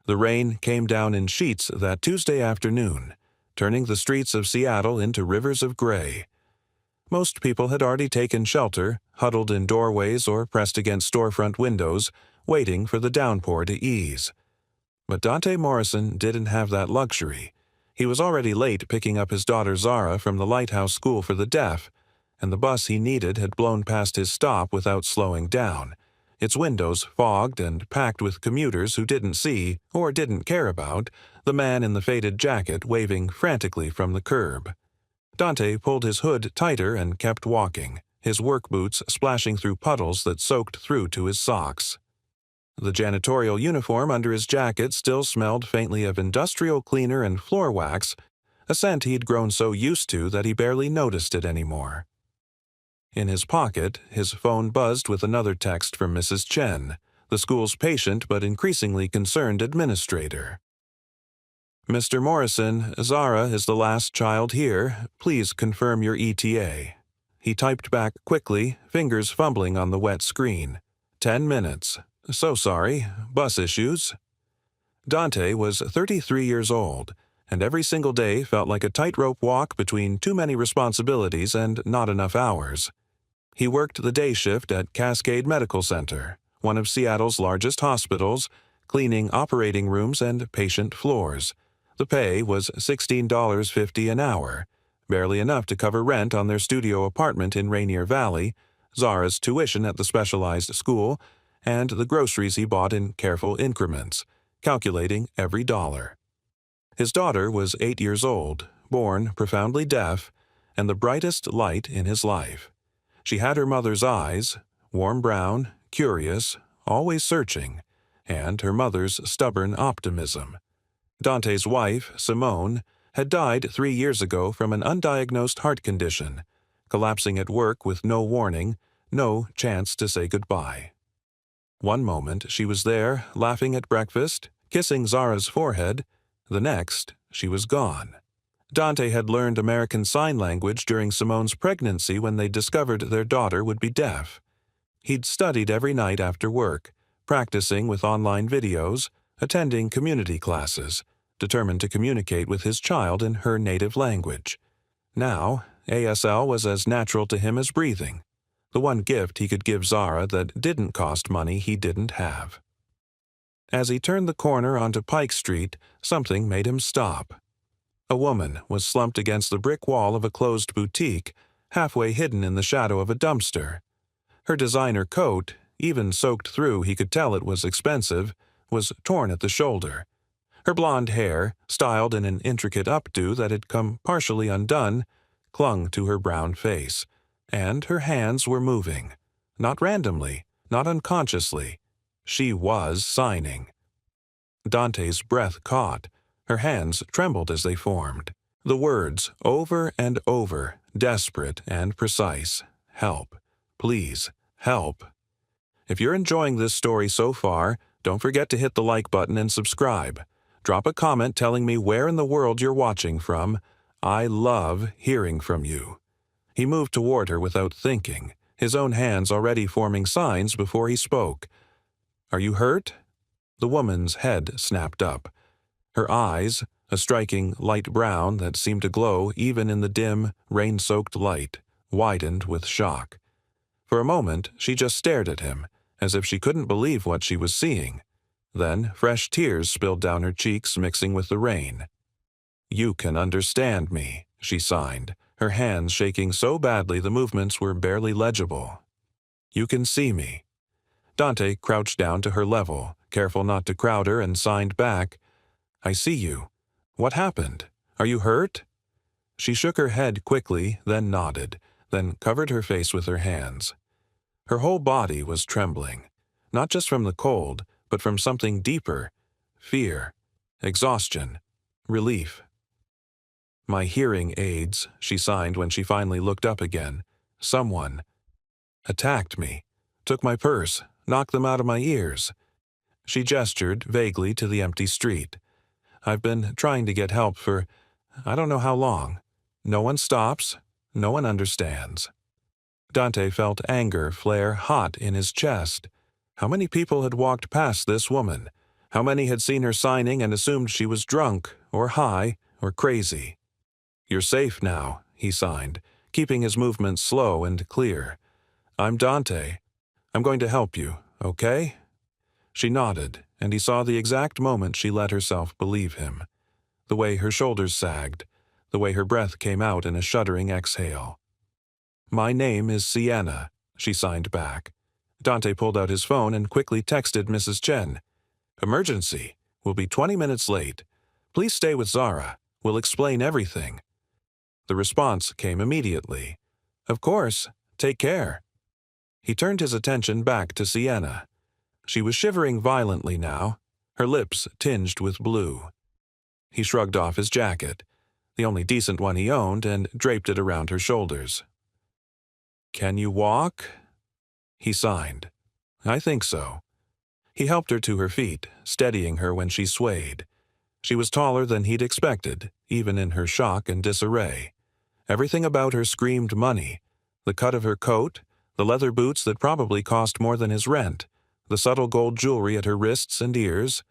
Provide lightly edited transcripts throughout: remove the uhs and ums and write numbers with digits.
The rain came down in sheets that Tuesday afternoon, turning the streets of Seattle into rivers of gray. Most people had already taken shelter, huddled in doorways or pressed against storefront windows, waiting for the downpour to ease. But Dante Morrison didn't have that luxury. He was already late picking up his daughter Zara from the Lighthouse School for the Deaf, and the bus he needed had blown past his stop without slowing down, its windows fogged and packed with commuters who didn't see, or didn't care about, the man in the faded jacket waving frantically from the curb. Dante pulled his hood tighter and kept walking, his work boots splashing through puddles that soaked through to his socks. The janitorial uniform under his jacket still smelled faintly of industrial cleaner and floor wax, a scent he'd grown so used to that he barely noticed it anymore. In his pocket, his phone buzzed with another text from Mrs. Chen, the school's patient but increasingly concerned administrator. "Mr. Morrison, Zara is the last child here. Please confirm your ETA." He typed back quickly, fingers fumbling on the wet screen. 10 minutes. So sorry. Bus issues. Dante was 33 years old, and every single day felt like a tightrope walk between too many responsibilities and not enough hours. He worked the day shift at Cascade Medical Center, one of Seattle's largest hospitals, cleaning operating rooms and patient floors. The pay was $16.50 an hour, barely enough to cover rent on their studio apartment in Rainier Valley, Zara's tuition at the specialized school, and the groceries he bought in careful increments, calculating every dollar. His daughter was 8 years old, born profoundly deaf, and the brightest light in his life. She had her mother's eyes, warm brown, curious, always searching, and her mother's stubborn optimism. Dante's wife, Simone, had died 3 years ago from an undiagnosed heart condition, collapsing at work with no warning, no chance to say goodbye. One moment she was there, laughing at breakfast, kissing Zara's forehead. The next, she was gone. Dante had learned American Sign Language during Simone's pregnancy when they discovered their daughter would be deaf. He'd studied every night after work, practicing with online videos, attending community classes, determined to communicate with his child in her native language. Now, ASL was as natural to him as breathing, the one gift he could give Zara that didn't cost money he didn't have. As he turned the corner onto Pike Street, something made him stop. A woman was slumped against the brick wall of a closed boutique, halfway hidden in the shadow of a dumpster. Her designer coat, even soaked through he could tell it was expensive, was torn at the shoulder. Her blonde hair, styled in an intricate updo that had come partially undone, clung to her brown face, and her hands were moving. Not randomly, not unconsciously. She was signing. Dante's breath caught. Her hands trembled as they formed. The words, over and over, desperate and precise. Help. Please, help. If you're enjoying this story so far, don't forget to hit the like button and subscribe. Drop a comment telling me where in the world you're watching from. I love hearing from you. He moved toward her without thinking, his own hands already forming signs before he spoke. "Are you hurt?" The woman's head snapped up. Her eyes, a striking light brown that seemed to glow even in the dim, rain-soaked light, widened with shock. For a moment, she just stared at him, as if she couldn't believe what she was seeing. Then fresh tears spilled down her cheeks, mixing with the rain. "You can understand me," she signed, her hands shaking so badly the movements were barely legible. "You can see me." Dante crouched down to her level, careful not to crowd her, and signed back, "I see you. What happened? Are you hurt?" She shook her head quickly, then nodded, then covered her face with her hands. Her whole body was trembling, not just from the cold, but from something deeper: fear, exhaustion, relief. "My hearing aids," she signed when she finally looked up again. "Someone attacked me, took my purse, knocked them out of my ears." She gestured vaguely to the empty street. "I've been trying to get help for I don't know how long. No one stops, no one understands." Dante felt anger flare hot in his chest. How many people had walked past this woman, How many had seen her signing and assumed she was drunk, or high, or crazy? "You're safe now," he signed, keeping his movements slow and clear. "I'm Dante. I'm going to help you, okay?" She nodded, and he saw the exact moment she let herself believe him. The way her shoulders sagged, the way her breath came out in a shuddering exhale. "My name is Sienna," she signed back. Dante pulled out his phone and quickly texted Mrs. Chen. "Emergency. We'll be 20 minutes late. Please stay with Zara. We'll explain everything." The response came immediately. "Of course. Take care." He turned his attention back to Sienna. She was shivering violently now, her lips tinged with blue. He shrugged off his jacket, the only decent one he owned, and draped it around her shoulders. "Can you walk?" He signed. "I think so." He helped her to her feet, steadying her when she swayed. She was taller than he'd expected, even in her shock and disarray. Everything about her screamed money. The cut of her coat, the leather boots that probably cost more than his rent, the subtle gold jewelry at her wrists and ears.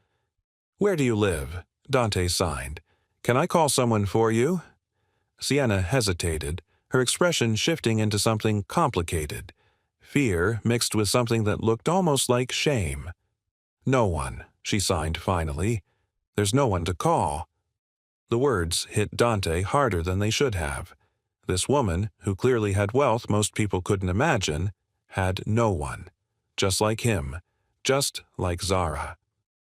"Where do you live?" Dante signed. "Can I call someone for you?" Sienna hesitated, her expression shifting into something complicated. Fear mixed with something that looked almost like shame. "No one," she signed finally. "There's no one to call." The words hit Dante harder than they should have. This woman, who clearly had wealth most people couldn't imagine, had no one. Just like him. Just like Zara.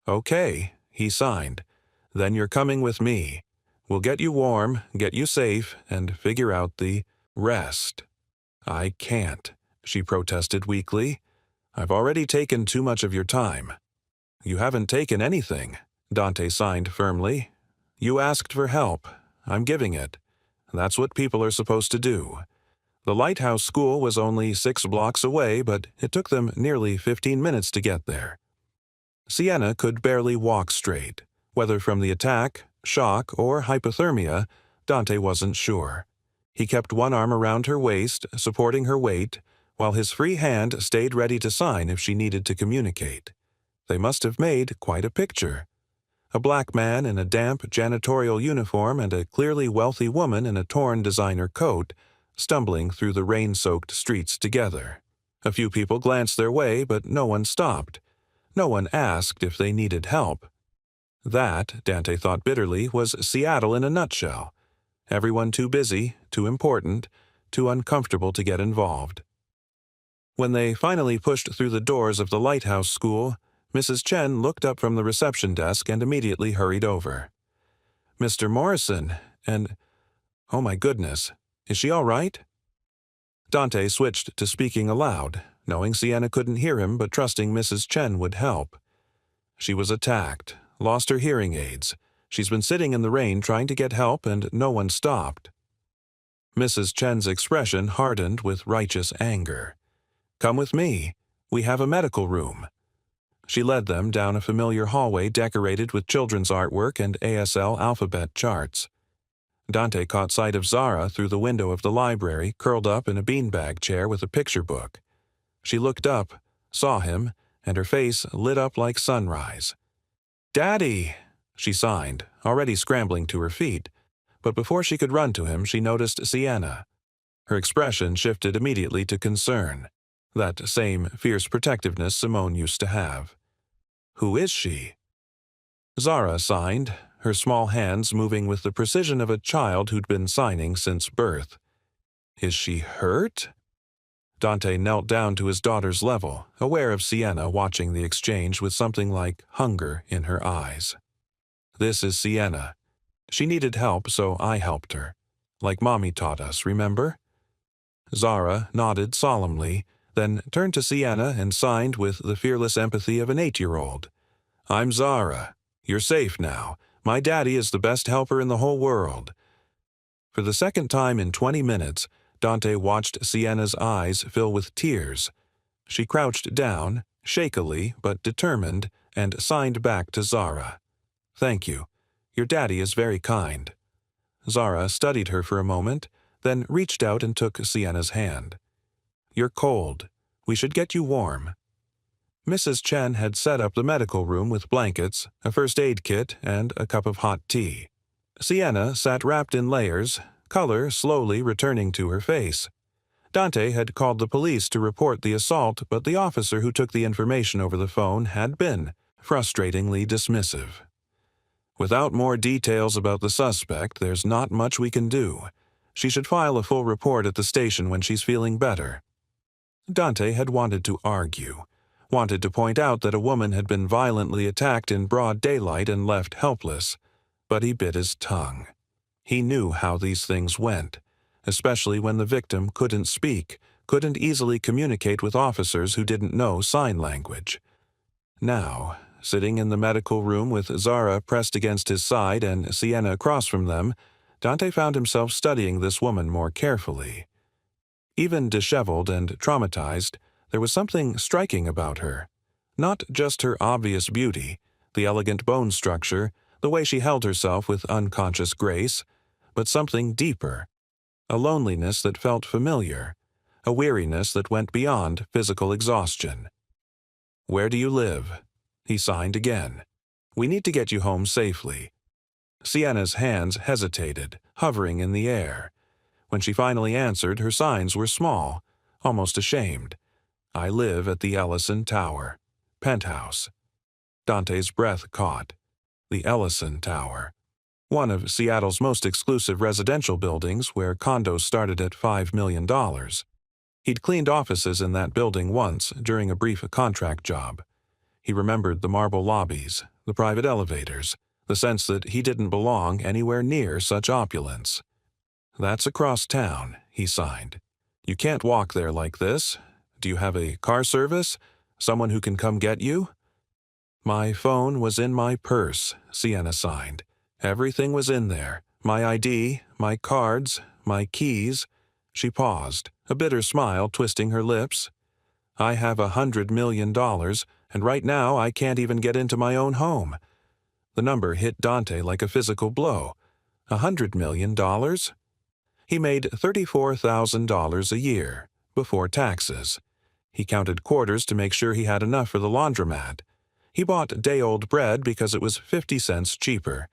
"Okay," he signed. "Then you're coming with me. We'll get you warm, get you safe, and figure out the rest." "I can't," she protested weakly. "I've already taken too much of your time." "You haven't taken anything," Dante signed firmly. "You asked for help. I'm giving it. That's what people are supposed to do." The Lighthouse School was only 6 blocks away, but it took them nearly 15 minutes to get there. Sienna could barely walk straight. Whether from the attack, shock, or hypothermia, Dante wasn't sure. He kept one arm around her waist, supporting her weight, while his free hand stayed ready to sign if she needed to communicate. They must have made quite a picture. A black man in a damp janitorial uniform and a clearly wealthy woman in a torn designer coat, stumbling through the rain-soaked streets together. A few people glanced their way, but no one stopped. No one asked if they needed help. That, Dante thought bitterly, was Seattle in a nutshell. Everyone too busy, too important, too uncomfortable to get involved. When they finally pushed through the doors of the Lighthouse School, Mrs. Chen looked up from the reception desk and immediately hurried over. "Mr. Morrison, and... oh my goodness, is she all right?" Dante switched to speaking aloud, knowing Sienna couldn't hear him but trusting Mrs. Chen would help. "She was attacked, lost her hearing aids. She's been sitting in the rain trying to get help and no one stopped." Mrs. Chen's expression hardened with righteous anger. "Come with me. We have a medical room." She led them down a familiar hallway decorated with children's artwork and ASL alphabet charts. Dante caught sight of Zara through the window of the library, curled up in a beanbag chair with a picture book. She looked up, saw him, and her face lit up like sunrise. "Daddy!" she signed, already scrambling to her feet, but before she could run to him, she noticed Sienna. Her expression shifted immediately to concern, that same fierce protectiveness Simone used to have. "Who is she?" Zara signed, her small hands moving with the precision of a child who'd been signing since birth. "Is she hurt?" Dante knelt down to his daughter's level, aware of Sienna watching the exchange with something like hunger in her eyes. "This is Sienna. She needed help, so I helped her. Like Mommy taught us, remember?" Zara nodded solemnly, then turned to Sienna and signed with the fearless empathy of an 8-year-old. "I'm Zara. You're safe now. My daddy is the best helper in the whole world." For the second time in 20 minutes, Dante watched Sienna's eyes fill with tears. She crouched down, shakily but determined, and signed back to Zara. "Thank you. Your daddy is very kind." Zara studied her for a moment, then reached out and took Sienna's hand. "You're cold. We should get you warm." Mrs. Chen had set up the medical room with blankets, a first aid kit, and a cup of hot tea. Sienna sat wrapped in layers, color slowly returning to her face. Dante had called the police to report the assault, but the officer who took the information over the phone had been frustratingly dismissive. Without more details about the suspect, there's not much we can do. She should file a full report at the station when she's feeling better. Dante had wanted to argue, wanted to point out that a woman had been violently attacked in broad daylight and left helpless, but he bit his tongue. He knew how these things went, especially when the victim couldn't speak, couldn't easily communicate with officers who didn't know sign language. Now, sitting in the medical room with Zara pressed against his side and Sienna across from them, Dante found himself studying this woman more carefully. Even disheveled and traumatized, there was something striking about her. Not just her obvious beauty, the elegant bone structure, the way she held herself with unconscious grace, but something deeper. A loneliness that felt familiar, a weariness that went beyond physical exhaustion. "Where do you live?" He signed again. "We need to get you home safely." Sienna's hands hesitated, hovering in the air. When she finally answered, her signs were small, almost ashamed. "I live at the Ellison Tower. Penthouse." Dante's breath caught. The Ellison Tower. One of Seattle's most exclusive residential buildings where condos started at $5 million. He'd cleaned offices in that building once during a brief contract job. He remembered the marble lobbies, the private elevators, the sense that he didn't belong anywhere near such opulence. "That's across town," he signed. "You can't walk there like this. Do you have a car service? Someone who can come get you?" "My phone was in my purse," Sienna signed. "Everything was in there. My ID, my cards, my keys." She paused, a bitter smile twisting her lips. "I have $100 million, and right now I can't even get into my own home." The number hit Dante like a physical blow. $100 million? He made $34,000 a year, before taxes. He counted quarters to make sure he had enough for the laundromat. He bought day-old bread because it was 50 cents cheaper.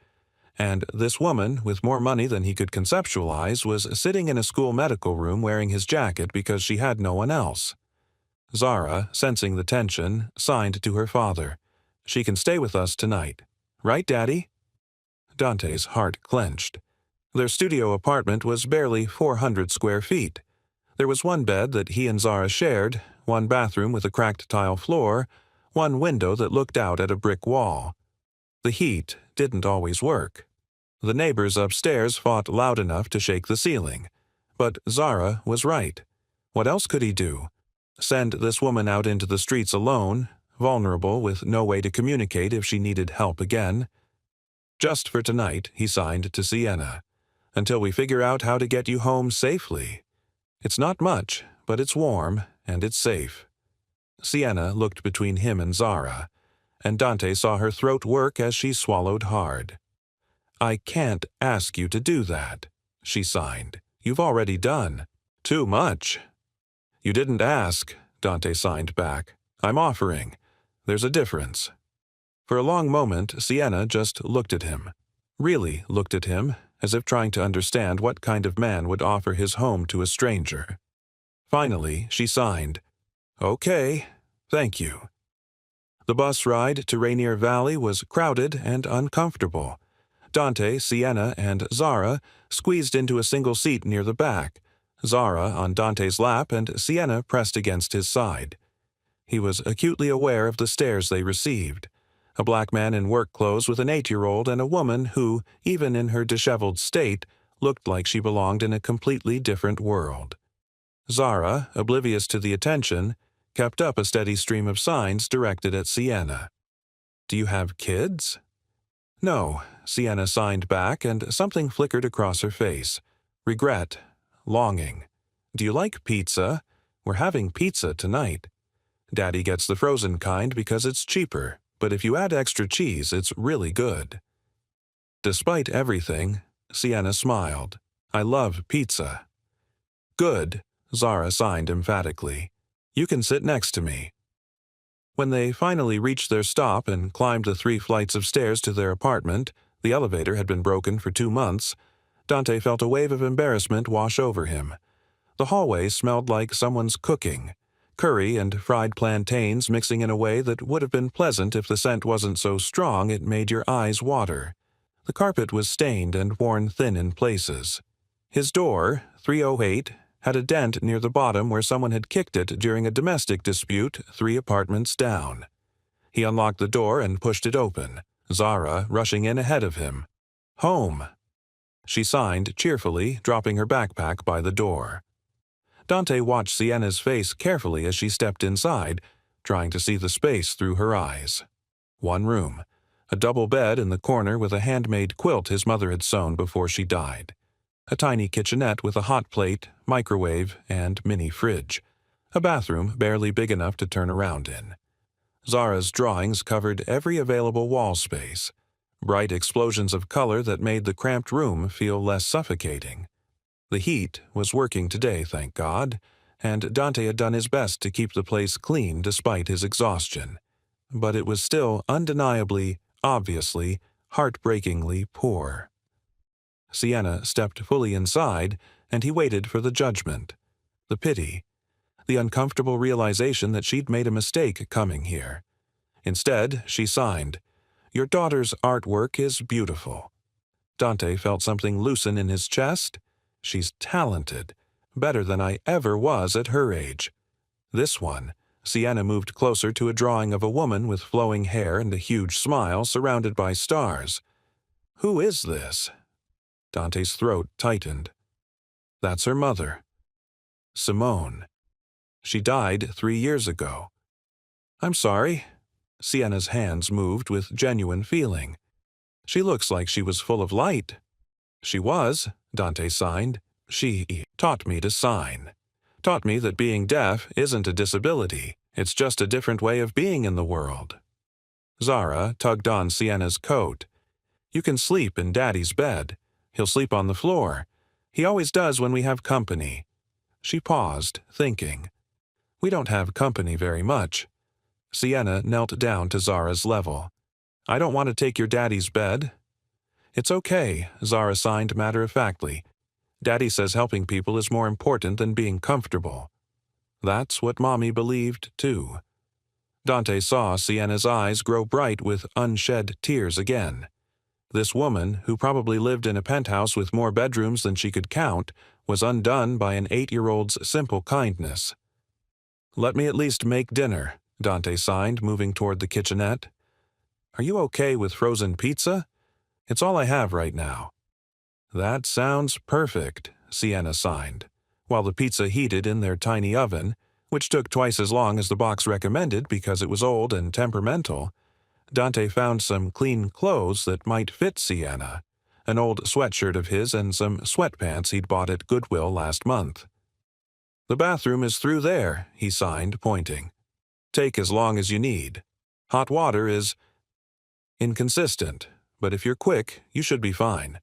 And this woman, with more money than he could conceptualize, was sitting in a school medical room wearing his jacket because she had no one else. Zara, sensing the tension, signed to her father. "She can stay with us tonight. Right, Daddy?" Dante's heart clenched. Their studio apartment was barely 400 square feet. There was one bed that he and Zara shared, one bathroom with a cracked tile floor, one window that looked out at a brick wall. The heat didn't always work. The neighbors upstairs fought loud enough to shake the ceiling. But Zara was right. What else could he do? Send this woman out into the streets alone, vulnerable with no way to communicate if she needed help again? "Just for tonight," he signed to Sienna. "Until we figure out how to get you home safely. It's not much, but it's warm and it's safe." Sienna looked between him and Zara, and Dante saw her throat work as she swallowed hard. "I can't ask you to do that," she signed. "You've already done. Too much." "You didn't ask," Dante signed back. "I'm offering. There's a difference." For a long moment, Sienna just looked at him. Really looked at him, as if trying to understand what kind of man would offer his home to a stranger. Finally, she signed. "Okay, thank you." The bus ride to Rainier Valley was crowded and uncomfortable. Dante, Sienna, and Zara squeezed into a single seat near the back, Zara on Dante's lap and Sienna pressed against his side. He was acutely aware of the stares they received. A black man in work clothes with an 8-year-old and a woman who, even in her disheveled state, looked like she belonged in a completely different world. Zara, oblivious to the attention, kept up a steady stream of signs directed at Sienna. "Do you have kids?" "No," Sienna signed back, and something flickered across her face. Regret. Longing. "Do you like pizza? We're having pizza tonight. Daddy gets the frozen kind because it's cheaper, but if you add extra cheese, it's really good." Despite everything, Sienna smiled. "I love pizza." "Good," Zara signed emphatically. "You can sit next to me." When they finally reached their stop and climbed the 3 flights of stairs to their apartment, the elevator had been broken for 2 months, Dante felt a wave of embarrassment wash over him. The hallway smelled like someone's cooking, curry and fried plantains mixing in a way that would have been pleasant if the scent wasn't so strong it made your eyes water. The carpet was stained and worn thin in places. His door, 308, had a dent near the bottom where someone had kicked it during a domestic dispute 3 apartments down. He unlocked the door and pushed it open, Zara rushing in ahead of him. "Home," she signed cheerfully, dropping her backpack by the door. Dante watched Sienna's face carefully as she stepped inside, trying to see the space through her eyes. 1 room, a double bed in the corner with a handmade quilt his mother had sewn before she died. A tiny kitchenette with a hot plate, microwave, and mini fridge. A bathroom barely big enough to turn around in. Zara's drawings covered every available wall space, bright explosions of color that made the cramped room feel less suffocating. The heat was working today, thank God, and Dante had done his best to keep the place clean despite his exhaustion. But it was still undeniably, obviously, heartbreakingly poor. Sienna stepped fully inside, and he waited for the judgment, the pity, the uncomfortable realization that she'd made a mistake coming here. Instead, she signed, "Your daughter's artwork is beautiful." Dante felt something loosen in his chest. She's talented, better than I ever was at her age. This one, Sienna moved closer to a drawing of a woman with flowing hair and a huge smile surrounded by stars. Who is this? Dante's throat tightened. That's her mother, Simone. She died 3 years ago. I'm sorry. Sienna's hands moved with genuine feeling. She looks like she was full of light. She was, Dante signed. She taught me to sign. Taught me that being deaf isn't a disability. It's just a different way of being in the world. Zara tugged on Sienna's coat. You can sleep in Daddy's bed. He'll sleep on the floor. He always does when we have company. She paused, thinking. We don't have company very much. Sienna knelt down to Zara's level. I don't want to take your daddy's bed. It's okay, Zara signed matter-of-factly. Daddy says helping people is more important than being comfortable. That's what Mommy believed, too. Dante saw Sienna's eyes grow bright with unshed tears again. This woman, who probably lived in a penthouse with more bedrooms than she could count, was undone by an 8-year-old's simple kindness. Let me at least make dinner, Dante signed, moving toward the kitchenette. Are you okay with frozen pizza? It's all I have right now. That sounds perfect, Sienna signed, while the pizza heated in their tiny oven, which took twice as long as the box recommended because it was old and temperamental. Dante found some clean clothes that might fit Sienna, an old sweatshirt of his and some sweatpants he'd bought at Goodwill last month. The bathroom is through there, he signed, pointing. Take as long as you need. Hot water is inconsistent, but if you're quick, you should be fine.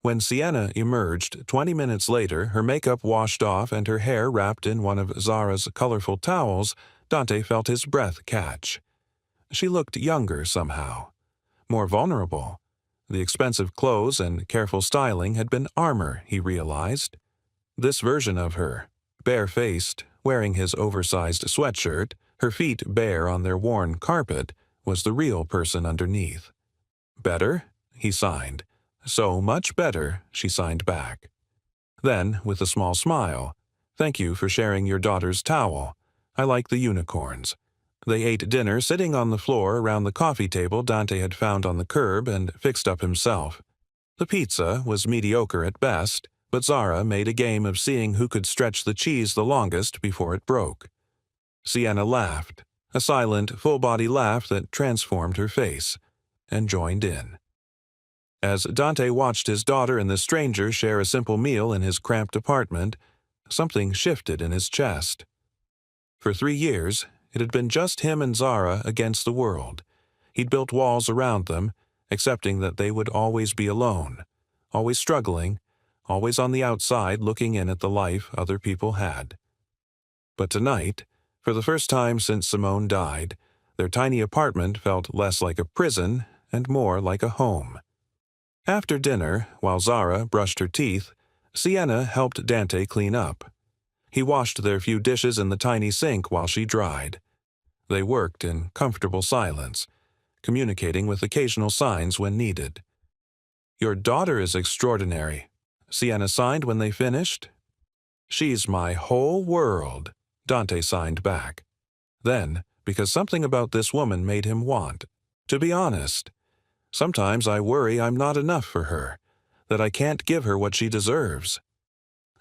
When Sienna emerged 20 minutes later, her makeup washed off and her hair wrapped in one of Zara's colorful towels, Dante felt his breath catch. She looked younger somehow, more vulnerable. The expensive clothes and careful styling had been armor, he realized. This version of her, bare-faced, wearing his oversized sweatshirt, her feet bare on their worn carpet, was the real person underneath. Better? He signed. So much better, she signed back. Then, with a small smile, thank you for sharing your daughter's towel. I like the unicorns. They ate dinner sitting on the floor around the coffee table Dante had found on the curb and fixed up himself. The pizza was mediocre at best, but Zara made a game of seeing who could stretch the cheese the longest before it broke. Sienna laughed, a silent, full-body laugh that transformed her face, and joined in. As Dante watched his daughter and the stranger share a simple meal in his cramped apartment, something shifted in his chest. For 3 years, it had been just him and Zara against the world. He'd built walls around them, accepting that they would always be alone, always struggling, always on the outside looking in at the life other people had. But tonight, For the first time since Simone died, their tiny apartment felt less like a prison and more like a home. After dinner, while Zara brushed her teeth, Sienna helped Dante clean up. He washed their few dishes in the tiny sink while she dried. They worked in comfortable silence, communicating with occasional signs when needed. "Your daughter is extraordinary," Sienna signed when they finished. "She's my whole world," Dante signed back. Then, because something about this woman made him want, "To be honest, sometimes I worry I'm not enough for her, that I can't give her what she deserves."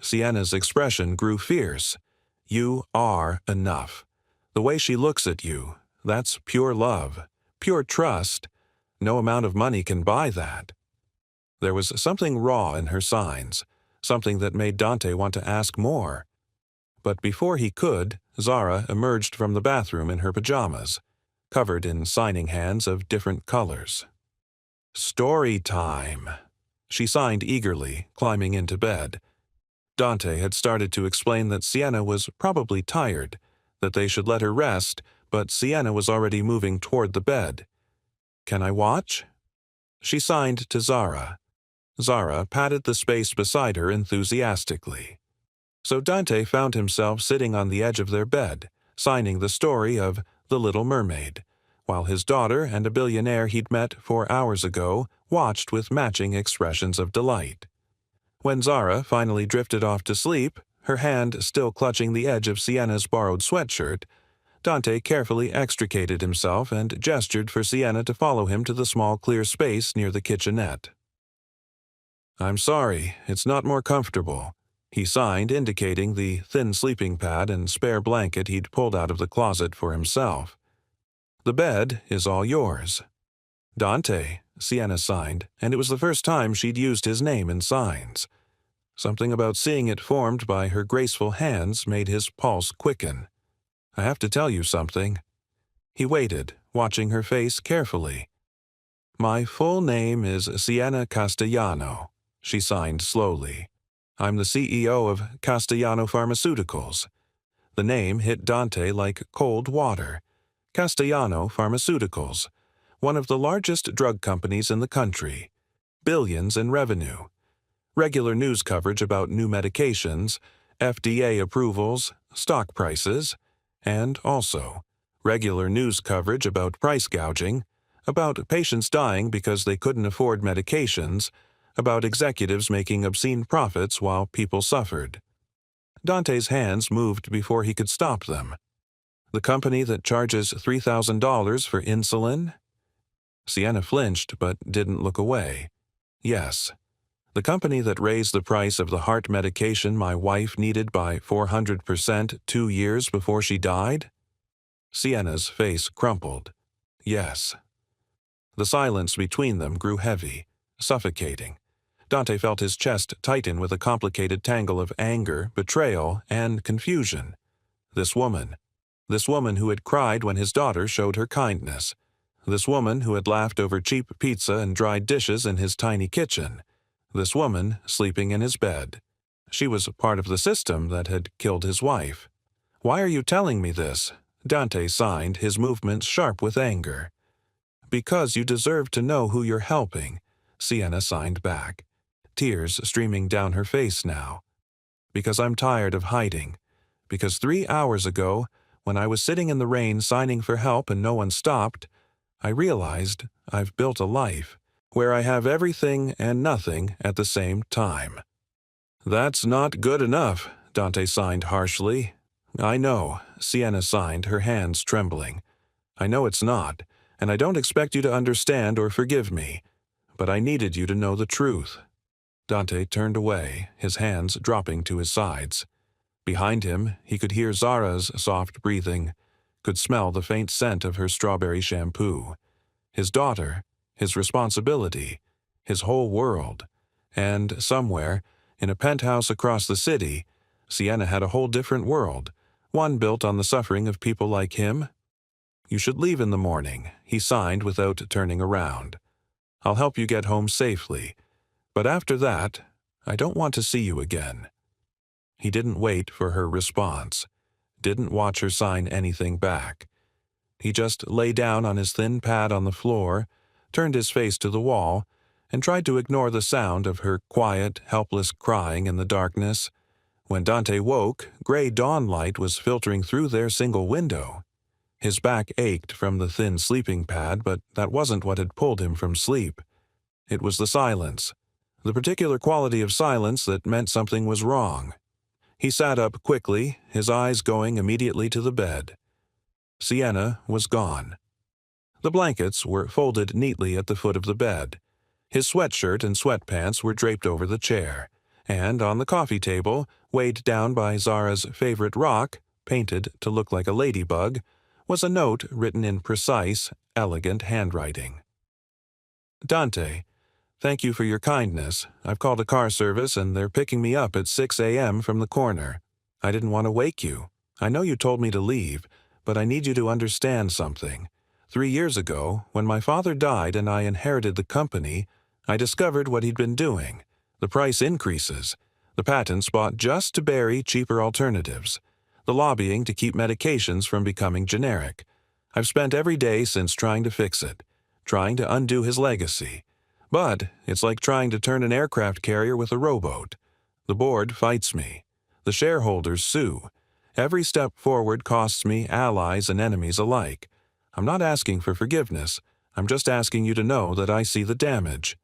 Sienna's expression grew fierce. "You are enough. The way she looks at you, that's pure love, pure trust. No amount of money can buy that." There was something raw in her signs, something that made Dante want to ask more. But before he could, Zara emerged from the bathroom in her pajamas, covered in signing hands of different colors. "Story time," she signed eagerly, climbing into bed. Dante had started to explain that Sienna was probably tired, that they should let her rest, but Sienna was already moving toward the bed. "Can I watch?" She signed to Zara. Zara patted the space beside her enthusiastically. So Dante found himself sitting on the edge of their bed, signing the story of The Little Mermaid, while his daughter and a billionaire he'd met 4 hours ago watched with matching expressions of delight. When Zara finally drifted off to sleep, her hand still clutching the edge of Sienna's borrowed sweatshirt, Dante carefully extricated himself and gestured for Sienna to follow him to the small clear space near the kitchenette. "I'm sorry, it's not more comfortable," he signed, indicating the thin sleeping pad and spare blanket he'd pulled out of the closet for himself. "The bed is all yours." "Dante," Sienna signed, and it was the first time she'd used his name in signs. Something about seeing it formed by her graceful hands made his pulse quicken. "I have to tell you something." He waited, watching her face carefully. "My full name is Sienna Castellano," she signed slowly. "I'm the CEO of Castellano Pharmaceuticals." The name hit Dante like cold water. Castellano Pharmaceuticals, one of the largest drug companies in the country. Billions in revenue. Regular news coverage about new medications, FDA approvals, stock prices, and also regular news coverage about price gouging, about patients dying because they couldn't afford medications, about executives making obscene profits while people suffered. Dante's hands moved before he could stop them. "The company that charges $3,000 for insulin?" Sienna flinched but didn't look away. "Yes. The company that raised the price of the heart medication my wife needed by 400% 2 years before she died?" Sienna's face crumpled. "Yes." The silence between them grew heavy, suffocating. Dante felt his chest tighten with a complicated tangle of anger, betrayal, and confusion. This woman who had cried when his daughter showed her kindness. This woman who had laughed over cheap pizza and dried dishes in his tiny kitchen. This woman sleeping in his bed. She was part of the system that had killed his wife. "Why are you telling me this?" Dante signed, his movements sharp with anger. "Because you deserve to know who you're helping," Sienna signed back, tears streaming down her face now. "Because I'm tired of hiding. Because 3 hours ago, when I was sitting in the rain signing for help and no one stopped, I realized I've built a life where I have everything and nothing at the same time." "That's not good enough," Dante signed harshly. "I know," Sienna signed, her hands trembling. "I know it's not, and I don't expect you to understand or forgive me, but I needed you to know the truth." Dante turned away, his hands dropping to his sides. Behind him, he could hear Zara's soft breathing, could smell the faint scent of her strawberry shampoo. His daughter, his responsibility, his whole world, and somewhere, in a penthouse across the city, Sienna had a whole different world, one built on the suffering of people like him. "You should leave in the morning," he signed without turning around. "I'll help you get home safely, but after that, I don't want to see you again." He didn't wait for her response. didn't watch her sign anything back. He just lay down on his thin pad on the floor, turned his face to the wall, and tried to ignore the sound of her quiet, helpless crying in the darkness. When Dante woke, gray dawn light was filtering through their single window. His back ached from the thin sleeping pad, but that wasn't what had pulled him from sleep. It was the silence, the particular quality of silence that meant something was wrong. He sat up quickly, his eyes going immediately to the bed. Sienna was gone. The blankets were folded neatly at the foot of the bed. His sweatshirt and sweatpants were draped over the chair, and on the coffee table, weighed down by Zara's favorite rock, painted to look like a ladybug, was a note written in precise, elegant handwriting. Dante, thank you for your kindness. I've called a car service and they're picking me up at 6 a.m. from the corner. I didn't want to wake you. I know you told me to leave, but I need you to understand something. 3 years ago, when my father died and I inherited the company, I discovered what he'd been doing. The price increases, the patents bought just to bury cheaper alternatives, the lobbying to keep medications from becoming generic. I've spent every day since trying to fix it, trying to undo his legacy. But it's like trying to turn an aircraft carrier with a rowboat. The board fights me. The shareholders sue. Every step forward costs me allies and enemies alike. I'm not asking for forgiveness. I'm just asking you to know that I see the damage.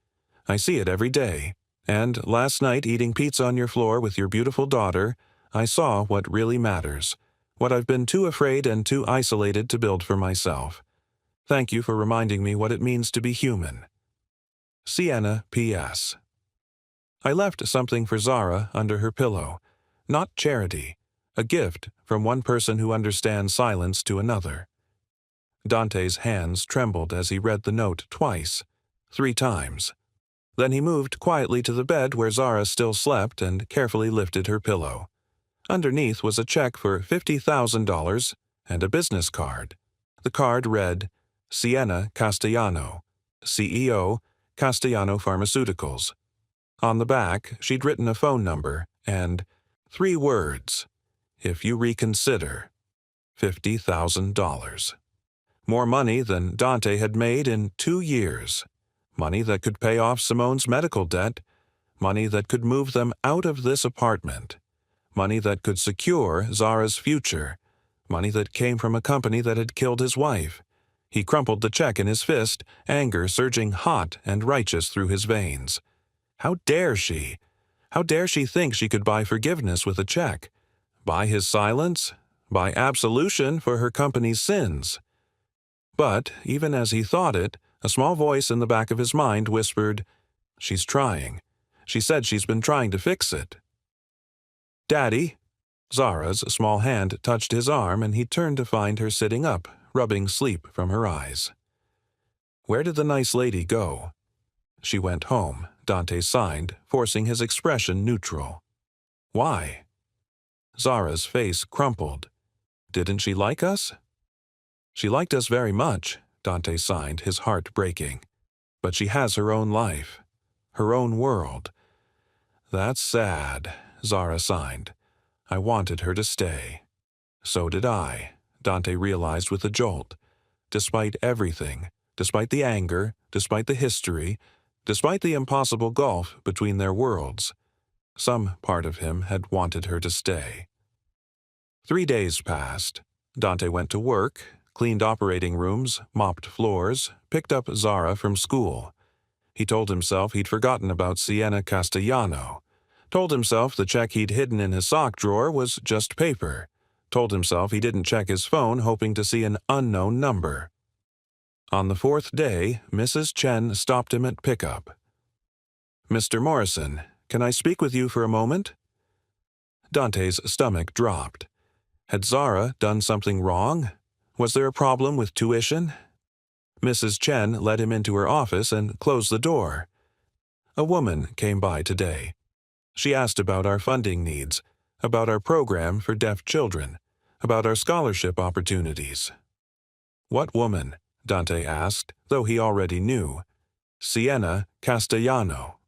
I see it every day. And last night, eating pizza on your floor with your beautiful daughter, I saw what really matters, what I've been too afraid and too isolated to build for myself. Thank you for reminding me what it means to be human. Sienna P.S. I left something for Zara under her pillow. Not charity, a gift from one person who understands silence to another. Dante's hands trembled as he read the note twice, 3 times. Then he moved quietly to the bed where Zara still slept and carefully lifted her pillow. Underneath was a check for $50,000 and a business card. The card read, Sienna Castellano, CEO, Castellano Pharmaceuticals. On the back, she'd written a phone number and 3 words, if you reconsider, $50,000. More money than Dante had made in 2 years. Money that could pay off Simone's medical debt. Money that could move them out of this apartment. Money that could secure Zara's future. Money that came from a company that had killed his wife. He crumpled the check in his fist, anger surging hot and righteous through his veins. How dare she? How dare she think she could buy forgiveness with a check? Buy his silence? Buy absolution for her company's sins? But, even as he thought it, a small voice in the back of his mind whispered, She's trying. She said she's been trying to fix it. Daddy? Zara's small hand touched his arm and he turned to find her sitting up, rubbing sleep from her eyes. Where did the nice lady go? She went home, Dante signed, forcing his expression neutral. Why? Zara's face crumpled. Didn't she like us? She liked us very much, Dante signed, his heart breaking. But she has her own life, her own world. That's sad, Zara signed. I wanted her to stay. So did I, Dante realized with a jolt. Despite everything, despite the anger, despite the history, despite the impossible gulf between their worlds, some part of him had wanted her to stay. 3 days passed. Dante went to work, cleaned operating rooms, mopped floors, picked up Zara from school. He told himself he'd forgotten about Sienna Castellano. Told himself the check he'd hidden in his sock drawer was just paper. Told himself he didn't check his phone hoping to see an unknown number. On the 4th day, Mrs. Chen stopped him at pickup. Mr. Morrison, can I speak with you for a moment? Dante's stomach dropped. Had Zara done something wrong? Was there a problem with tuition? Mrs. Chen led him into her office and closed the door. A woman came by today. She asked about our funding needs, about our program for deaf children, about our scholarship opportunities. What woman? Dante asked, though he already knew. Sienna Castellano.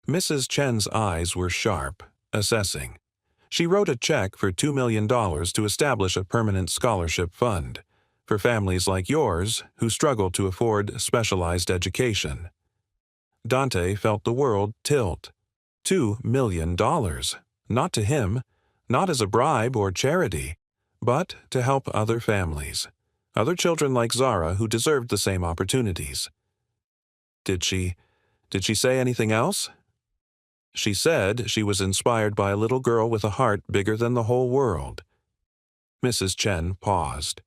Mrs. Chen's eyes were sharp, assessing. She wrote a check for $2 million to establish a permanent scholarship fund for families like yours who struggle to afford specialized education. Dante felt the world tilt. $2 million. Not to him, not as a bribe or charity, but to help other families, other children like Zara who deserved the same opportunities. Did she say anything else? She said she was inspired by a little girl with a heart bigger than the whole world. Mrs. Chen paused.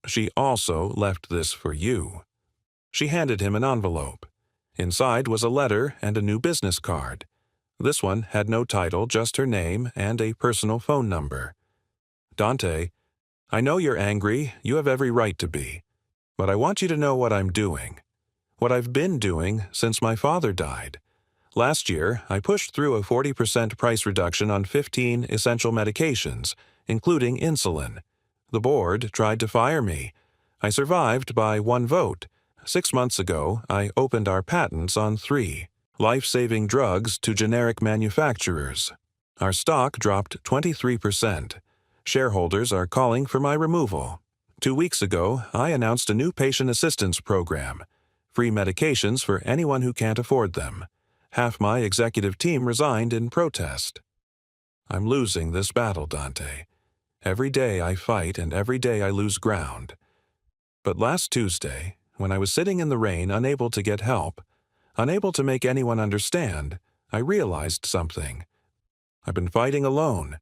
She also left this for you. She handed him an envelope. Inside was a letter and a new business card. This one had no title, just her name and a personal phone number. Dante, I know you're angry, you have every right to be, but I want you to know what I'm doing. What I've been doing since my father died. Last year, I pushed through a 40% price reduction on 15 essential medications, including insulin. The board tried to fire me. I survived by 1 vote. 6 months ago, I opened our patents on 3 life-saving drugs to generic manufacturers. Our stock dropped 23%. Shareholders are calling for my removal. 2 weeks ago, I announced a new patient assistance program. Free medications for anyone who can't afford them. Half my executive team resigned in protest. I'm losing this battle, Dante. Every day I fight and every day I lose ground. But last Tuesday, when I was sitting in the rain unable to get help, unable to make anyone understand, I realized something. I've been fighting alone,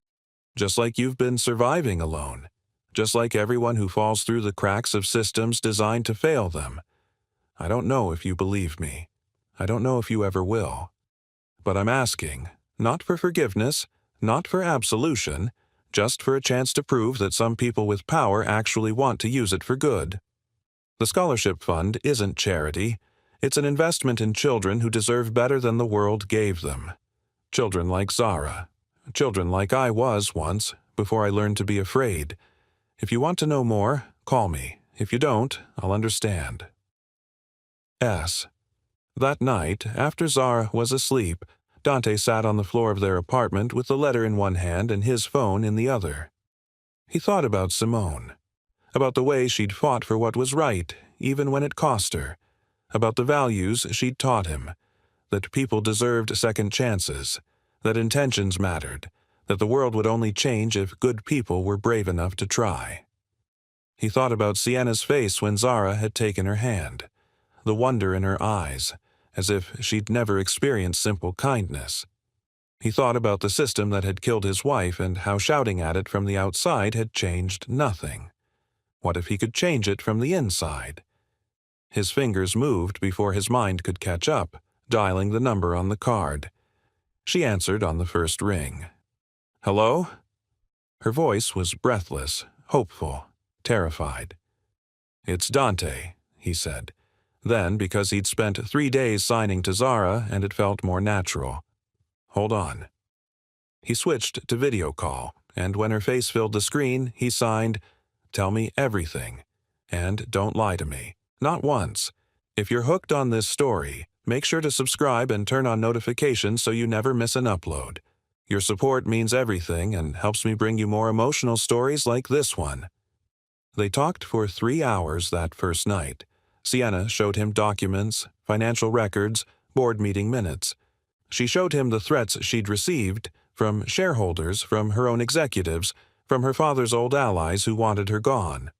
just like you've been surviving alone, just like everyone who falls through the cracks of systems designed to fail them. I don't know if you believe me. I don't know if you ever will. But I'm asking, not for forgiveness, not for absolution, just for a chance to prove that some people with power actually want to use it for good. The scholarship fund isn't charity. It's an investment in children who deserve better than the world gave them. Children like Zara. Children like I was once, before I learned to be afraid. If you want to know more, call me. If you don't, I'll understand. S. That night, after Zara was asleep, Dante sat on the floor of their apartment with the letter in one hand and his phone in the other. He thought about Simone, about the way she'd fought for what was right, even when it cost her, about the values she'd taught him, that people deserved second chances, that intentions mattered, that the world would only change if good people were brave enough to try. He thought about Sienna's face when Zara had taken her hand, the wonder in her eyes, as if she'd never experienced simple kindness. He thought about the system that had killed his wife and how shouting at it from the outside had changed nothing. What if he could change it from the inside? His fingers moved before his mind could catch up, dialing the number on the card. She answered on the first ring. Hello? Her voice was breathless, hopeful, terrified. It's Dante, he said. Then, because he'd spent 3 days signing to Zara and it felt more natural. Hold on. He switched to video call, and when her face filled the screen, he signed, Tell me everything. And don't lie to me. Not once. If you're hooked on this story, make sure to subscribe and turn on notifications so you never miss an upload. Your support means everything and helps me bring you more emotional stories like this one. They talked for 3 hours that first night. Sienna showed him documents, financial records, board meeting minutes. She showed him the threats she'd received from shareholders, from her own executives, from her father's old allies who wanted her gone.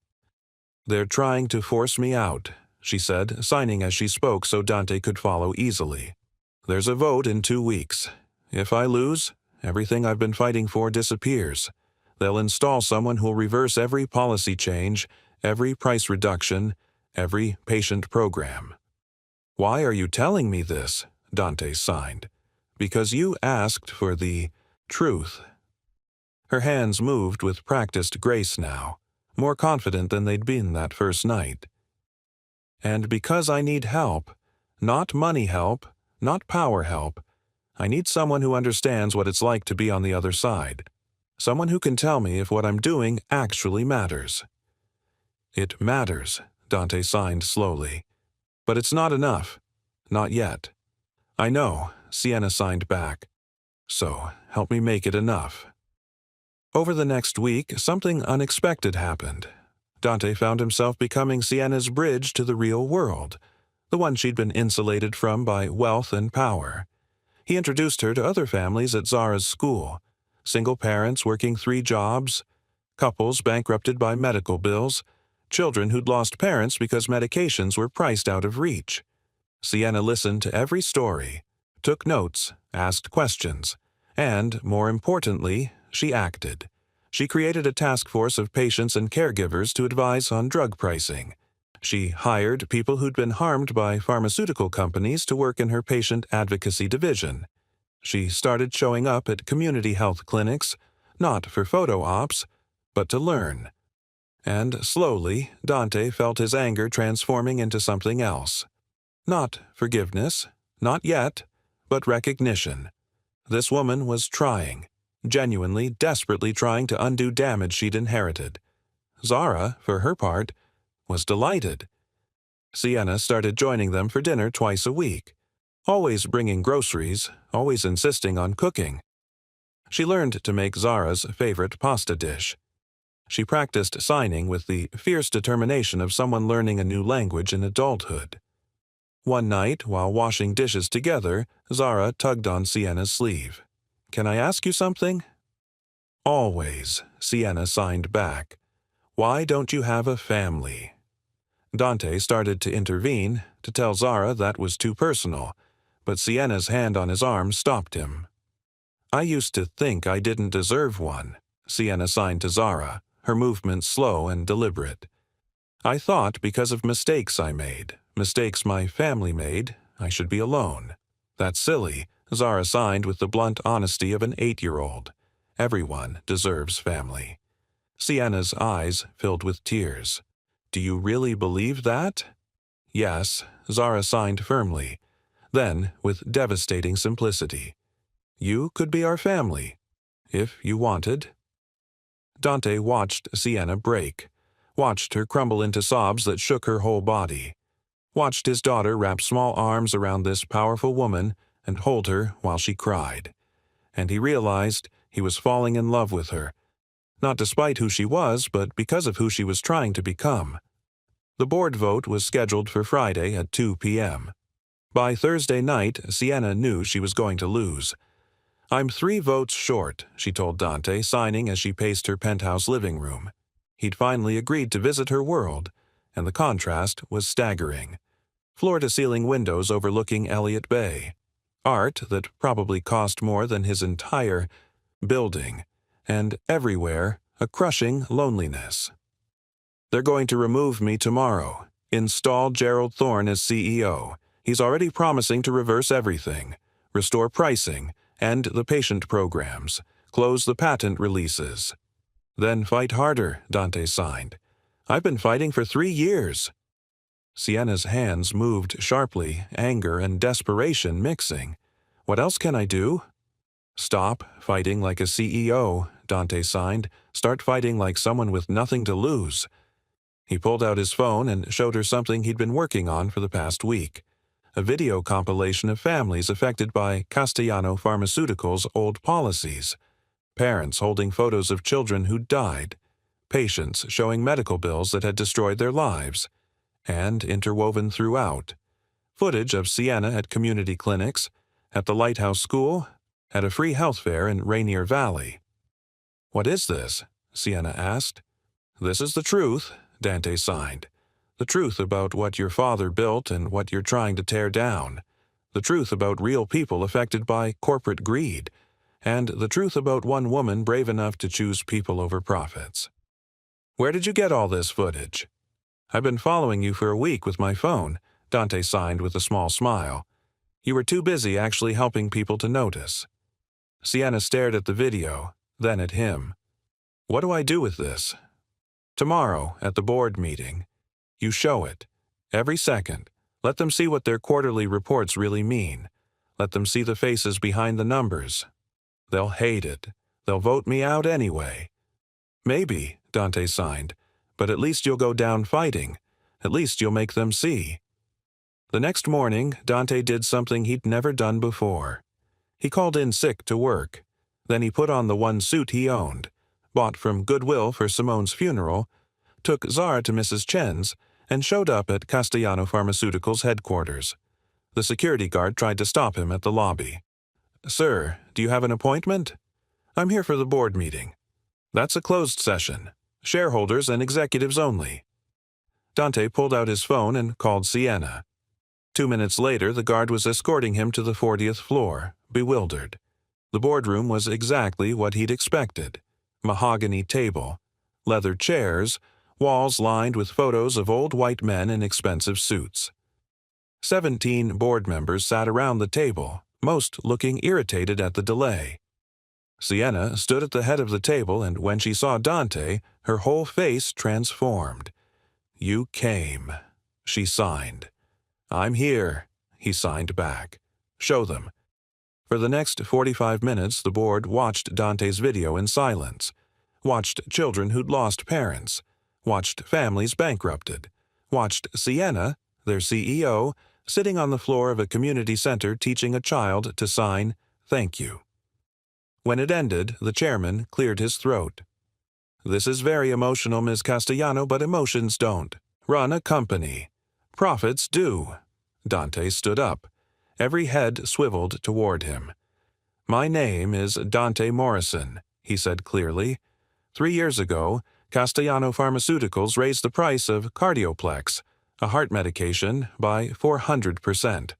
They're trying to force me out, she said, signing as she spoke so Dante could follow easily. There's a vote in 2 weeks. If I lose, everything I've been fighting for disappears. They'll install someone who'll reverse every policy change, every price reduction, every patient program. Why are you telling me this? Dante signed. Because you asked for the truth. Her hands moved with practiced grace now, more confident than they'd been that first night. And because I need help, not money help, not power help, I need someone who understands what it's like to be on the other side. Someone who can tell me if what I'm doing actually matters. It matters, Dante signed slowly. But it's not enough. Not yet. I know, Sienna signed back. So, help me make it enough. Over the next week, something unexpected happened. Dante found himself becoming Sienna's bridge to the real world, the one she'd been insulated from by wealth and power. He introduced her to other families at Zara's school, single parents working 3 jobs, couples bankrupted by medical bills, children who'd lost parents because medications were priced out of reach. Sienna listened to every story, took notes, asked questions, and, more importantly, she acted. She created a task force of patients and caregivers to advise on drug pricing. She hired people who'd been harmed by pharmaceutical companies to work in her patient advocacy division. She started showing up at community health clinics, not for photo ops, but to learn. And slowly, Dante felt his anger transforming into something else. Not forgiveness, not yet, but recognition. This woman was trying, genuinely, desperately trying to undo damage she'd inherited. Zara, for her part, was delighted. Sienna started joining them for dinner twice a week, always bringing groceries, always insisting on cooking. She learned to make Zara's favorite pasta dish. She practiced signing with the fierce determination of someone learning a new language in adulthood. One night, while washing dishes together, Zara tugged on Sienna's sleeve. "Can I ask you something?" "Always," Sienna signed back. "Why don't you have a family?" Dante started to intervene, to tell Zara that was too personal, but Sienna's hand on his arm stopped him. "I used to think I didn't deserve one," Sienna signed to Zara, her movements slow and deliberate. "I thought because of mistakes I made, mistakes my family made, I should be alone. That's silly," Zara signed with the blunt honesty of an 8-year-old. "Everyone deserves family." Sienna's eyes filled with tears. "Do you really believe that?" "Yes," Zara signed firmly. Then, with devastating simplicity, "You could be our family, if you wanted." Dante watched Sienna break, watched her crumble into sobs that shook her whole body, watched his daughter wrap small arms around this powerful woman and hold her while she cried. And he realized he was falling in love with her, not despite who she was, but because of who she was trying to become. The board vote was scheduled for Friday at 2 p.m. By Thursday night, Sienna knew she was going to lose. "I'm 3 votes short," she told Dante, signing as she paced her penthouse living room. He'd finally agreed to visit her world, and the contrast was staggering. Floor-to-ceiling windows overlooking Elliott Bay. Art that probably cost more than his entire building. And everywhere, a crushing loneliness. "They're going to remove me tomorrow. Install Gerald Thorne as CEO. He's already promising to reverse everything. Restore pricing, end the patient programs, close the patent releases." "Then fight harder," Dante signed. "I've been fighting for 3 years." Sienna's hands moved sharply, anger and desperation mixing. "What else can I do?" "Stop fighting like a CEO," Dante signed. "Start fighting like someone with nothing to lose." He pulled out his phone and showed her something he'd been working on for the past week. A video compilation of families affected by Castellano Pharmaceutical's old policies. Parents holding photos of children who'd died. Patients showing medical bills that had destroyed their lives. And interwoven throughout, footage of Sienna at community clinics, at the Lighthouse School, at a free health fair in Rainier Valley. "What is this?" Sienna asked. "This is the truth," Dante signed. "The truth about what your father built and what you're trying to tear down. The truth about real people affected by corporate greed. And the truth about one woman brave enough to choose people over profits." "Where did you get all this footage?" "I've been following you for a week with my phone," Dante signed with a small smile. "You were too busy actually helping people to notice." Sienna stared at the video, then at him. "What do I do with this?" "Tomorrow, at the board meeting. You show it. Every second. Let them see what their quarterly reports really mean. Let them see the faces behind the numbers. They'll hate it. They'll vote me out anyway." "Maybe," Dante signed, "but at least you'll go down fighting. At least you'll make them see." The next morning, Dante did something he'd never done before. He called in sick to work. Then he put on the one suit he owned, bought from Goodwill for Simone's funeral, took Zara to Mrs. Chen's, and showed up at Castellano Pharmaceutical's headquarters. The security guard tried to stop him at the lobby. "Sir, do you have an appointment?" "I'm here for the board meeting." "That's a closed session. Shareholders and executives only." Dante pulled out his phone and called Sienna. 2 minutes later, the guard was escorting him to the 40th floor, bewildered. The boardroom was exactly what he'd expected. Mahogany table, leather chairs, walls lined with photos of old white men in expensive suits. 17 board members sat around the table, most looking irritated at the delay. Sienna stood at the head of the table, and when she saw Dante, her whole face transformed. "You came," she signed. "I'm here," he signed back. "Show them." For the next 45 minutes, the board watched Dante's video in silence, watched children who'd lost parents, watched families bankrupted, watched Sienna, their CEO, sitting on the floor of a community center teaching a child to sign "Thank you." When it ended, the chairman cleared his throat. "This is very emotional, Ms. Castellano, but emotions don't run a company. Profits do." Dante stood up. Every head swiveled toward him. "My name is Dante Morrison," he said clearly. 3 years ago, Castellano Pharmaceuticals raised the price of Cardioplex, a heart medication, by 400%.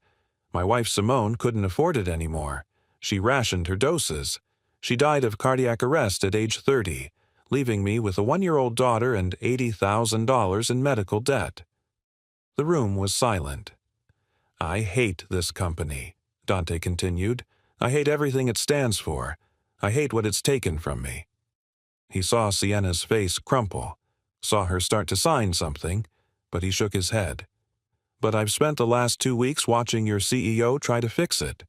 My wife Simone couldn't afford it anymore. She rationed her doses. She died of cardiac arrest at age 30, leaving me with a 1-year-old daughter and $80,000 in medical debt. The room was silent. "I hate this company," Dante continued. "I hate everything it stands for. I hate what it's taken from me." He saw Sienna's face crumple, saw her start to sign something, but he shook his head. "But I've spent the last 2 weeks watching your CEO try to fix it,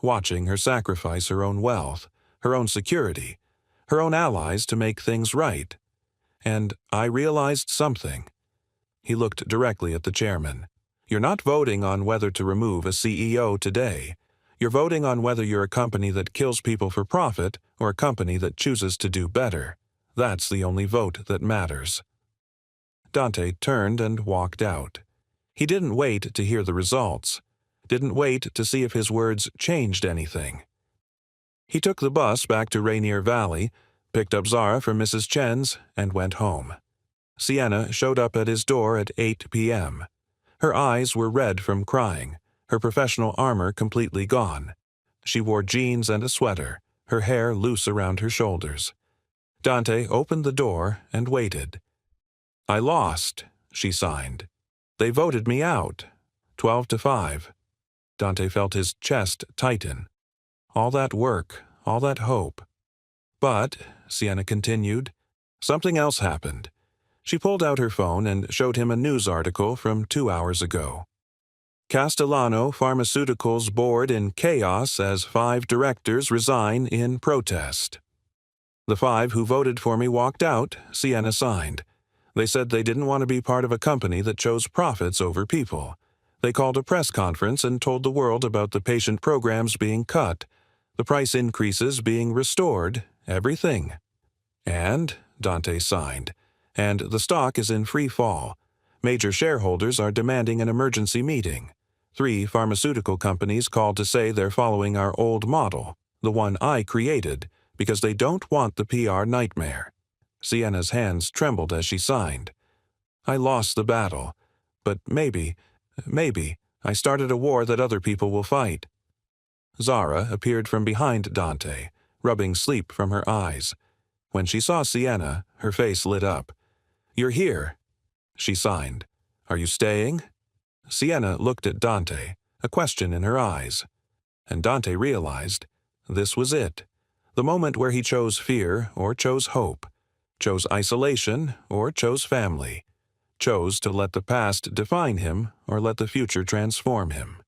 watching her sacrifice her own wealth, her own security, her own allies to make things right. And I realized something." He looked directly at the chairman. "You're not voting on whether to remove a CEO today. You're voting on whether you're a company that kills people for profit or a company that chooses to do better. That's the only vote that matters." Dante turned and walked out. He didn't wait to hear the results, didn't wait to see if his words changed anything. He took the bus back to Rainier Valley, picked up Zara from Mrs. Chen's, and went home. Sienna showed up at his door at 8 p.m. Her eyes were red from crying, her professional armor completely gone. She wore jeans and a sweater, her hair loose around her shoulders. Dante opened the door and waited. "I lost," she signed. "They voted me out. 12-5. Dante felt his chest tighten. All that work, all that hope. "But," Sienna continued, "something else happened." She pulled out her phone and showed him a news article from 2 hours ago. "Castellano Pharmaceuticals board in chaos as 5 directors resign in protest." "The 5 who voted for me walked out," Sienna signed. "They said they didn't want to be part of a company that chose profits over people. They called a press conference and told the world about the patient programs being cut, the price increases being restored, everything. And," Dante signed, "and the stock is in free fall. Major shareholders are demanding an emergency meeting. 3 pharmaceutical companies called to say they're following our old model, the one I created, because they don't want the PR nightmare." Sienna's hands trembled as she signed. "I lost the battle, but maybe, I started a war that other people will fight." Zara appeared from behind Dante, rubbing sleep from her eyes. When she saw Sienna, her face lit up. "You're here," she signed. "Are you staying?" Sienna looked at Dante, a question in her eyes. And Dante realized this was it, the moment where he chose fear or chose hope, chose isolation or chose family, chose to let the past define him or let the future transform him.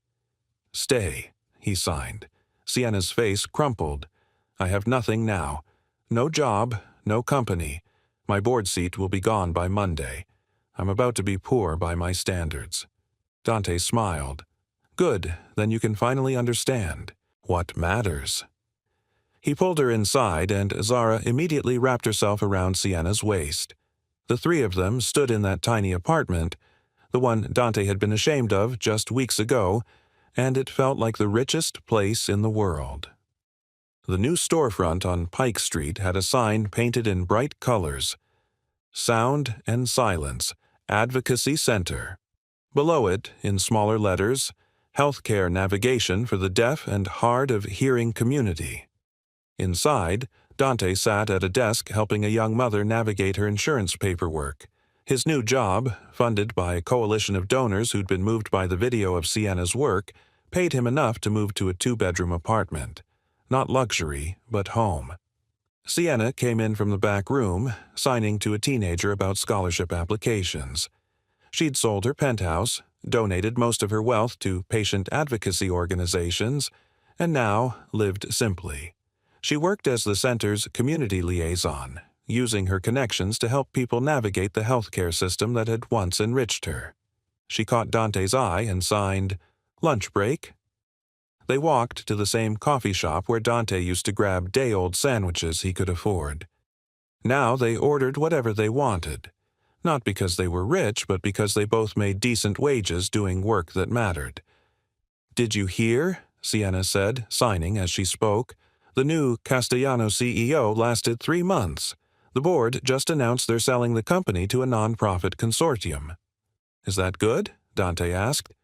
"Stay," he signed. Sienna's face crumpled. "I have nothing now. No job, no company. My board seat will be gone by Monday. I'm about to be poor by my standards." Dante smiled. "Good, then you can finally understand what matters." He pulled her inside, and Zara immediately wrapped herself around Sienna's waist. The three of them stood in that tiny apartment, the one Dante had been ashamed of just weeks ago, and it felt like the richest place in the world. The new storefront on Pike Street had a sign painted in bright colors: Sound and Silence Advocacy Center. Below it, in smaller letters, Healthcare Navigation for the Deaf and Hard of Hearing Community. Inside, Dante sat at a desk helping a young mother navigate her insurance paperwork. His new job, funded by a coalition of donors who'd been moved by the video of Sienna's work, paid him enough to move to a 2-bedroom apartment. Not luxury, but home. Sienna came in from the back room, signing to a teenager about scholarship applications. She'd sold her penthouse, donated most of her wealth to patient advocacy organizations, and now lived simply. She worked as the center's community liaison, using her connections to help people navigate the healthcare system that had once enriched her. She caught Dante's eye and signed, "Lunch break?" They walked to the same coffee shop where Dante used to grab day-old sandwiches he could afford. Now they ordered whatever they wanted, not because they were rich, but because they both made decent wages doing work that mattered. "Did you hear?" Sienna said, signing as she spoke. "The new Castellano CEO lasted 3 months. The board just announced they're selling the company to a non-profit consortium." "Is that good?" Dante asked.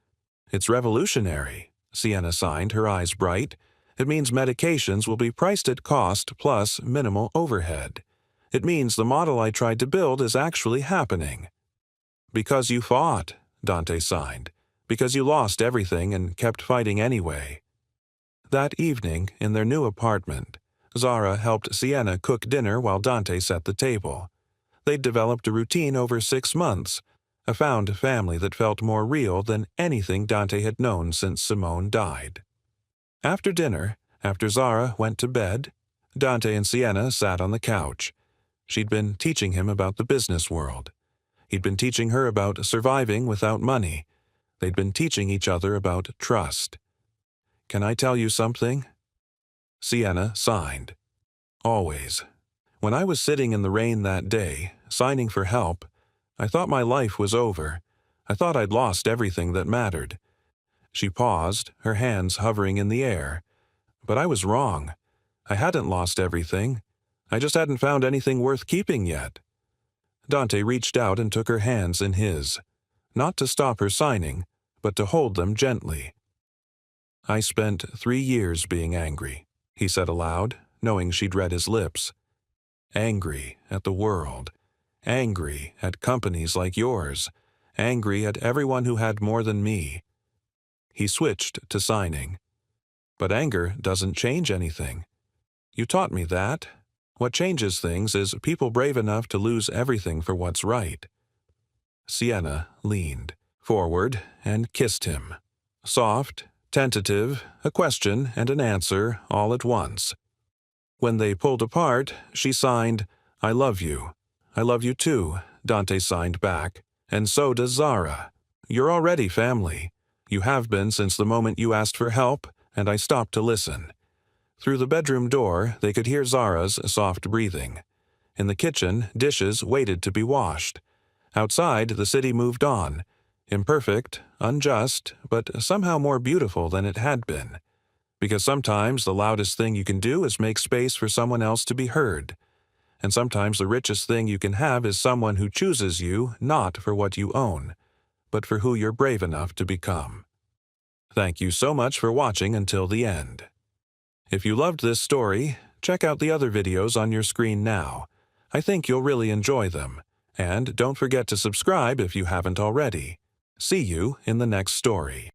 "It's revolutionary," Sienna signed, her eyes bright. "It means medications will be priced at cost plus minimal overhead. It means the model I tried to build is actually happening." "Because you fought," Dante signed. "Because you lost everything and kept fighting anyway." That evening, in their new apartment, Zara helped Sienna cook dinner while Dante set the table. They'd developed a routine over 6 months, a found family that felt more real than anything Dante had known since Simone died. After dinner, after Zara went to bed, Dante and Sienna sat on the couch. She'd been teaching him about the business world. He'd been teaching her about surviving without money. They'd been teaching each other about trust. "Can I tell you something?" Sienna signed. "Always. When I was sitting in the rain that day, signing for help, I thought my life was over. I thought I'd lost everything that mattered." She paused, her hands hovering in the air. "But I was wrong. I hadn't lost everything. I just hadn't found anything worth keeping yet." Dante reached out and took her hands in his, not to stop her signing, but to hold them gently. "I spent 3 years being angry," he said aloud, knowing she'd read his lips. "Angry at the world. Angry at companies like yours. Angry at everyone who had more than me." He switched to signing. "But anger doesn't change anything. You taught me that. What changes things is people brave enough to lose everything for what's right." Sienna leaned forward and kissed him. Soft, tentative, a question and an answer all at once. When they pulled apart, she signed, "I love you." "I love you too," Dante signed back. "And so does Zara. You're already family. You have been since the moment you asked for help, and I stopped to listen." Through the bedroom door, they could hear Zara's soft breathing. In the kitchen, dishes waited to be washed. Outside, the city moved on. Imperfect, unjust, but somehow more beautiful than it had been. Because sometimes the loudest thing you can do is make space for someone else to be heard. And sometimes the richest thing you can have is someone who chooses you not for what you own, but for who you're brave enough to become. Thank you so much for watching until the end. If you loved this story, check out the other videos on your screen now. I think you'll really enjoy them. And don't forget to subscribe if you haven't already. See you in the next story.